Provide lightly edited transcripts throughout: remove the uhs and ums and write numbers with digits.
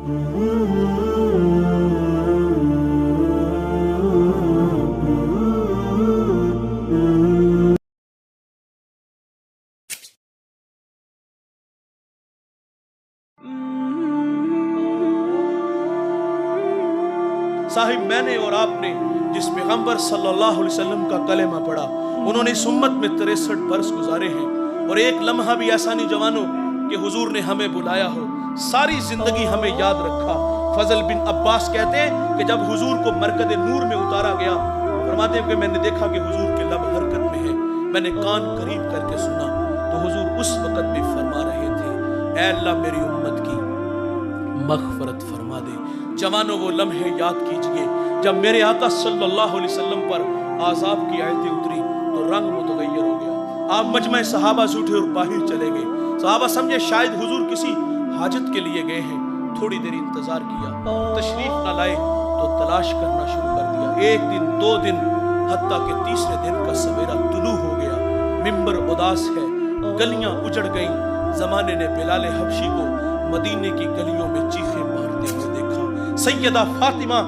साहिब, मैंने और आपने जिस पैगंबर सल्लल्लाहु अलैहि वसल्लम का कलेमा पढ़ा, उन्होंने इस उम्मत में 63 बरस गुजारे हैं, और एक लम्हा भी ऐसा नहीं जवानों कि हुजूर ने हमें बुलाया हो। सारी जिंदगी हमें याद रखा। फजल बिन अब्बास कहते हैं कि जब हुजूर को मरकद नूर में उतारा गया, फरमाते हैं कि मैंने देखा कि हुजूर के लब हरकत में है। मैंने कान करीब करके सुना तो हुजूर उस वक्त भी फरमा रहे थे, ऐ अल्लाह मेरी उम्मत की मग़फ़िरत फरमा दे। जवानों, वो लम्हे याद कीजिए जब मेरे आका सल्लल्लाहु अलैहि वसल्लम पर आज़ाब की आयतें उतरी तो रंग मुतगय्यर हो गया। आप मजमे सहाबा से उठे और बाहर चले गए। सहाबा समझे शायद हुजूर किसी हाजत के लिए गए हैं। थोड़ी देर इंतजार किया, तशरीफ न लाए तो तलाश करना शुरू कर दिया। एक दिन, 2 दिन, हत्ता के तीसरे दिन का सवेरा तुलू हो गया। मिंबर उदास है, गलियां उजड़ गईं। जमाने ने बिलाल हबशी को मदीने की गलियों में चीखें मारते हुए देखा। सैयदा फातिमा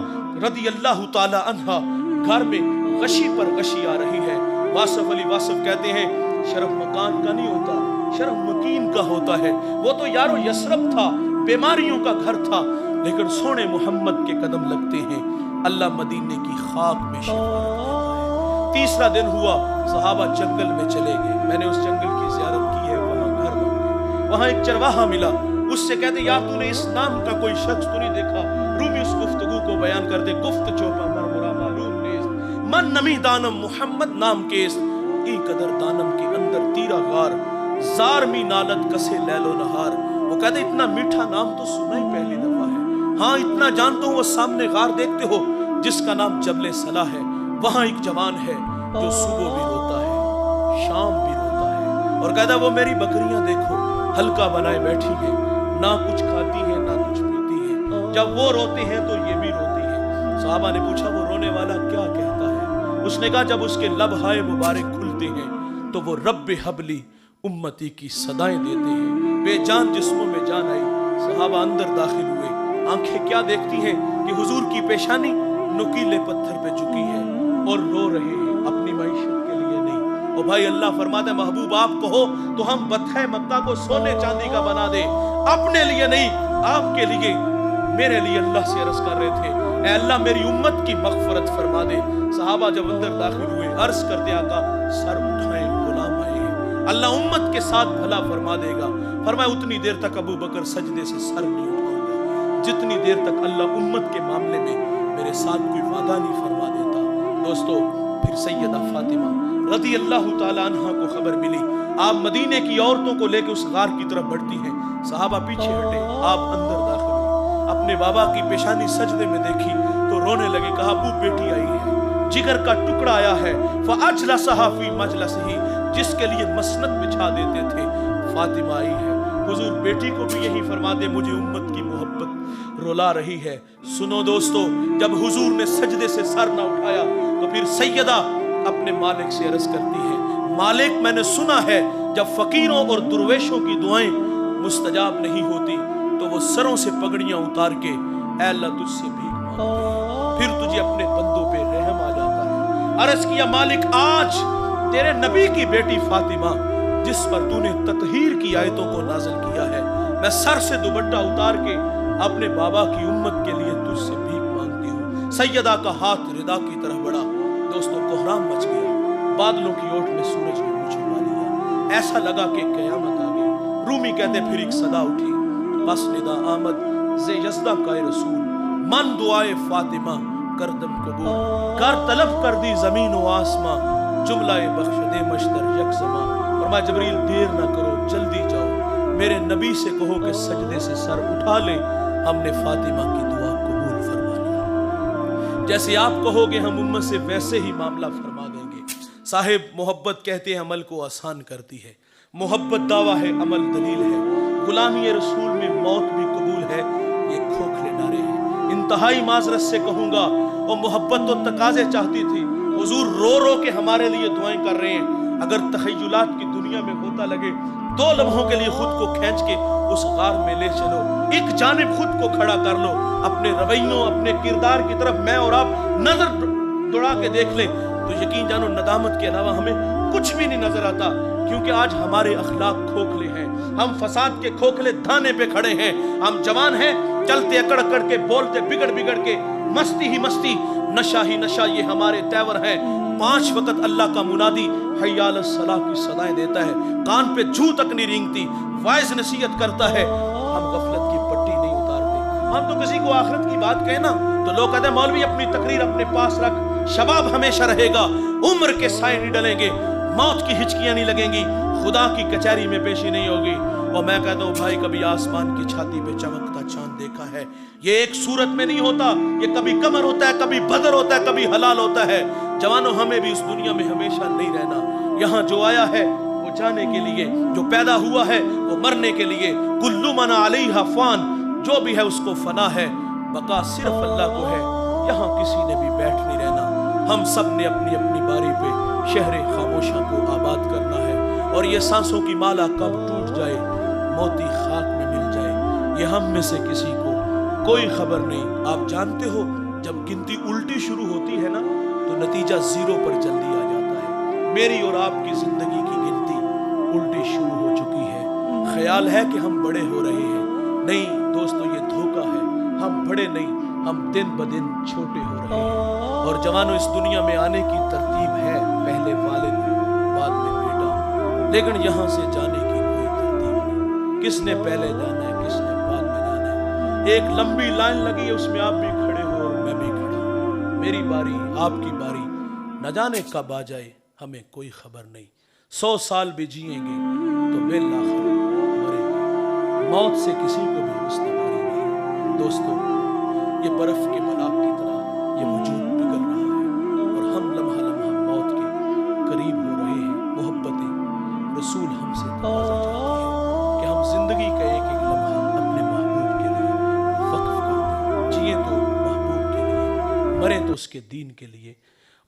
रदी अल्लाह ताला अन्हा घर में गशी पर गशी आ रही है। वासफ अली वासफ कहते हैं, शरफ मकान का नहीं होता, शरफ मकीन का होता है। वो तो यारो यसरब था, बीमारियों का घर था, लेकिन सोने मोहम्मद के कदम लगते हैं, अल्लाह मदीने की खाक में शिफा देता है। तीसरा दिन हुआ, सहाबा जंगल में चले गए। मैंने उस जंगल की ज़ियारत की है, वहाँ घर बन गए। वहाँ एक चरवाहा मिला, उससे कहते, यार तूने इस नाम का कोई शख्स तो नहीं देखा? रूमी उस गुफ्तगू को बयान करते, गुफ्त चोपा मरमुरा मालूम नेज़ मन नमी दानम मोहम्मद नाम केस ई कदर दानम के अंदर तीरा गार जार मी नालत कसे लैलो नहार। वो कहते, इतना मीठा नाम तो सुना ही पहली दफा है। हाँ, इतना जानता हूँ, वो सामने गार देखते हो जिसका नाम जबले सला है। वहाँ एक जवान है जो सुबह भी रोता है, शाम भी रोता है, और कहता, वो मेरी बकरियां देखो हल्का बनाए बैठी है, ना कुछ खाती है ना कुछ पीती है। जब वो रोते हैं तो ये भी रोती है। सहाबा ने पूछा, वो रोने वाला क्या कहता है? उसने कहा, जब उसके लबहाए मुबारक खुलते हैं तो वो रब्बे हबली उम्मती की सदाएं देते हैं। बेजान जिस्मों में जान आई। सहाबा अंदर दाखिल हुए। आंखें क्या देखती हैं कि हुजूर की पेशानी नुकीले पत्थर पे झुकी है और रो रहे हैं, अपनी मईशत के लिए नहीं। और भाई अल्लाह फरमाता है, महबूब आप कहो तो हम बत्थे मक्का को सोने चांदी का बना दे, अपने लिए नहीं आपके लिए। मेरे लिए अल्लाह से अर्ज कर रहे थे, ऐ अल्लाह मेरी उम्मत की मग़फ़िरत फरमा दे। सहाबा जब अंदर दाखिल हुए, अर्ज करते, आका सर उठाएं, गुलाम आए हैं, अल्लाह उम्मत के साथ भला फरमा देगा। फरमाया, उतनी देर तक अबू बकर सजदे से सर नहीं उठाऊंगा जितनी देर तक अल्लाह उम्मत के मामले में मेरे साथ कोई वादा नहीं फरमा देता। दोस्तों, फिर सैयदा फातिमा रज़ी अल्लाह ताला अन्हा को खबर मिली, आप मदीने की औरतों को लेकर उस गार की तरफ बढ़ती हैं। सहाबा पीछे हटे, आप अंदर दाखिल हुए। अपने बाबा की पेशानी सजदे में देखी तो रोने लगे। कहा, अबू बेटी आई है, जिगर का टुकड़ा आया है, फ़अजलसहा फ़ी मजलसिही, जिसके लिए मसनद बिछा देते थे, फातिमा आई है। हुजूर बेटी को भी यही फरमा दे, मुझे उम्मत की मोहब्बत रुला रही है। सुनो दोस्तों, जब हुजूर ने सजदे से सर ना उठाया तो फिर सैयदा अपने मालिक से अर्ज करती है, मालिक मैंने सुना है जब फकीरों और दुर्वेशों की दुआएं मुस्तजाब नहीं होती तो वो सरों से पगड़ियां उतार के ऐ अल्लाह तुझसे भीख मांगते हैं, फिर तुझे अपने बंदों पे रहम आ जाता है। अर्ज किया, मालिक आज तेरे नबी की बेटी फातिमा जिस पर तूने ततहीर की आयतों को नाज़िल किया है, मैं सर से दुपट्टा उतार के अपने बाबा की उम्मत के लिए तुझसे भीख मांगती हूँ। सैयदा का हाथ रिदा की तरफ बढ़ा। दोस्तों, कोहराम मच गया, बादलों की ओट में सूरज ने मुझे छुपा लिया, ऐसा लगा कि क़यामत आ गई। रूमी कहते, फिर एक सदा उठी, बस निदा आमद ज़े यज़दा का रसूल, मन दुआए फातिमा करदम कबूल, कर तलब कर दी ज़मीन व आसमां, जुमलाए बख्श दे मशदर यकसमा। फरमाया, जबरील देर ना करो, जल्दी जाओ, मेरे नबी से कहो कि सजदे से सर उठा ले, हमने फातिमा की दुआ कबूल फरमा लिया। जैसे आप कहोगे हम उम्मत से वैसे ही मामला फरमा देंगे। साहिब, मोहब्बत कहते हैं अमल को आसान करती है, मोहब्बत दावा है, अमल दलील है, गुलामी रसूल में मौत भी कबूल है, ये खोखले नारे हैं। इंतहाई माजरत से कहूंगा, और मोहब्बत तो तकाजे चाहती थी, हुजूर रो रो के हमारे लिए दुआएं कर रहे हैं। अगर तखय्युलात की दुनिया में होता लगे, 2 लम्हों के लिए खुद को खींच के उस गार में ले चलो, एक जानिब खुद को खड़ा कर लो, अपने रवैयों अपने किरदार की तरफ मैं और आप नजर दौड़ा के देख लें तो यकीन जानो नदामत के अलावा हमें कुछ भी नहीं नजर आता। क्योंकि आज हमारे अखलाक खोखले हैं, हम फसाद के खोखले धाने पे खड़े हैं। हम जवान हैं, चलते अकड़ अकड़ के, बोलते बिगड़ बिगड़ के, मस्ती ही मस्ती, नशा ही नशा, ये हमारे तेवर हैं। 5 वक्त अल्लाह का मुनादी हय्या अलस सलाह की सदाएं देता है, कान पे जू तक नहीं रेंगती, वाइज नसीहत करता है, हम गफलत की पट्टी नहीं उतारते। हम तो किसी को आखिरत की बात कहें ना तो लोग कहते हैं मौलवी अपनी तकरीर अपने पास रख, शबाब हमेशा रहेगा, उम्र के साए नहीं डलेंगे, मौत की हिचकियां नहीं लगेंगी, खुदा की कचहरी में पेशी नहीं होगी। और मैं कहता हूँ भाई, कभी आसमान की छाती पे चमकता चांद देखा है? ये एक सूरत में नहीं होता, ये कभी कमर होता है, कभी बदर होता है, कभी हलाल होता है। जवानों, हमें भी इस दुनिया में हमेशा नहीं रहना। यहाँ जो आया है वो जाने के लिए, जो पैदा हुआ है वो मरने के लिए। कुल्लु मन अलैहा फान, जो भी है उसको फना है, बका सिर्फ अल्लाह को है, यहाँ किसी ने भी बैठ नहीं रहना। हम सब ने अपनी अपनी बारी पे शहर खामोशा को आबाद करना है, और ये सांसों की माला कब टूट जाए, मोती खाक में मिल जाए, ये हम में से किसी को कोई खबर नहीं। आप जानते हो जब गिनती उल्टी शुरू होती है ना तो नतीजा 0 पर जल्दी आ जाता है। मेरी और आपकी जिंदगी की गिनती उल्टी शुरू हो चुकी है। ख्याल है कि हम बड़े हो रहे हैं, नहीं दोस्तों, ये धोखा है। हम बड़े नहीं, हम दिन ब दिन छोटे हो रहे हैं। और जवानों, इस दुनिया में आने की तरतीब है, पहले वालिद बाद में बेटा, लेकिन यहाँ से जाने की कोई तरतीब नहीं। किसने पहले जाना है, किसने बाद में जाना है। एक लंबी लाइन लगी है, उसमें आप भी खड़े हो और मैं भी खड़ा हूँ। मेरी बारी, आपकी बारी, न जाने कब आ जाए, हमें कोई खबर नहीं। 100 साल भी जिएंगे तो बिल्लाखिर मरेंगे। मौत से किसी को भी मुस्तबारी नहीं। दोस्तों, ये बर्फ के मलाक की तरह ये वजूद पिघल रहा है और हम लम्हा लम्हा मौत के करीब हो रहे हैं। मोहब्बतें रसूल हमसे तकाज़ा चाहती है कि हम जिंदगी का एक एक लम्हा अपने महबूब के लिए वक्फ कर दें। जिए तो महबूब के लिए, मरे तो उसके दीन के लिए,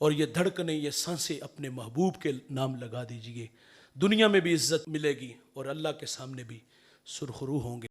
और ये धड़कनें, ये सांसें अपने महबूब के नाम लगा दीजिए। दुनिया में भी इज्जत मिलेगी और अल्लाह के सामने भी सुरखरू होंगे।